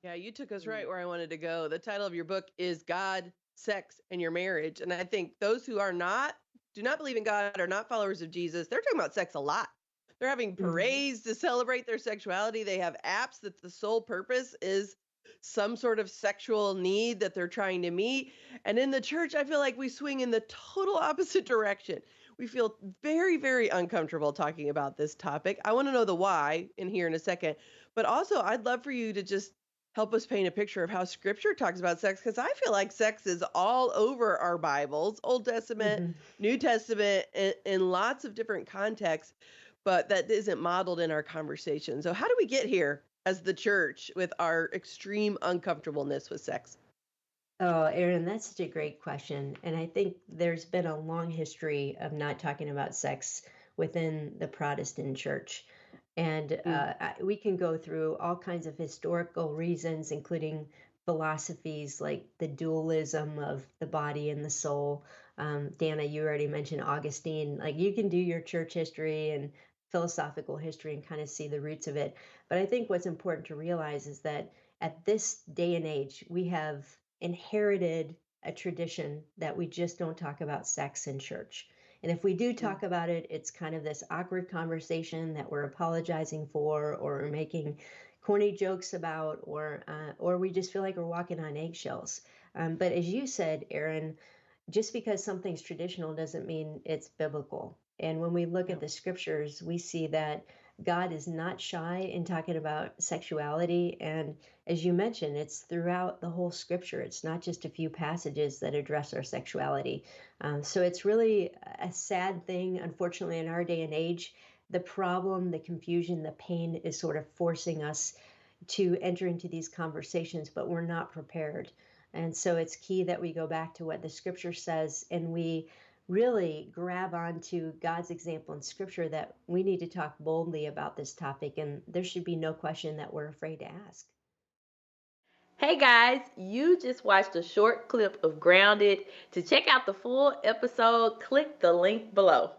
Yeah, you took us Mm. right where I wanted to go. The title of your book is God, Sex, and Your Marriage. And I think those who do not believe in God, are not followers of Jesus, they're talking about sex a lot. They're having Mhm. parades to celebrate their sexuality. They have apps that the sole purpose is some sort of sexual need that they're trying to meet. And in the church, I feel like we swing in the total opposite direction. We feel very, very uncomfortable talking about this topic. I want to know the why in here in a second. But also, I'd love for you to just help us paint a picture of how scripture talks about sex, because I feel like sex is all over our Bibles, Old Testament, Mhm. New Testament, in lots of different contexts, but that isn't modeled in our conversation. So, how do we get here as the church with our extreme uncomfortableness with sex? Oh, Aaron, that's such a great question. And I think there's been a long history of not talking about sex within the Protestant church. And Mm. we can go through all kinds of historical reasons, including philosophies like the dualism of the body and the soul. Dana, you already mentioned Augustine. Like you can do your church history and philosophical history and kind of see the roots of it. But I think what's important to realize is that at this day and age, we have inherited a tradition that we just don't talk about sex in church. And if we do Mm. talk about it, it's kind of this awkward conversation that we're apologizing for, or we're making corny jokes about, or we just feel like we're walking on eggshells. But as you said, Aaron, just because something's traditional doesn't mean it's biblical. And when we look at Yep. the scriptures, we see that God is not shy in talking about sexuality. And as you mentioned, it's throughout the whole scripture. It's not just a few passages that address our sexuality. So it's really a sad thing, unfortunately, in our day and age. The problem, the confusion, the pain is sort of forcing us to enter into these conversations, but we're not prepared. And so it's key that we go back to what the scripture says and we really grab onto God's example in scripture that we need to talk boldly about this topic. And there should be no question that we're afraid to ask. Hey guys, you just watched a short clip of Grounded. To check out the full episode, click the link below.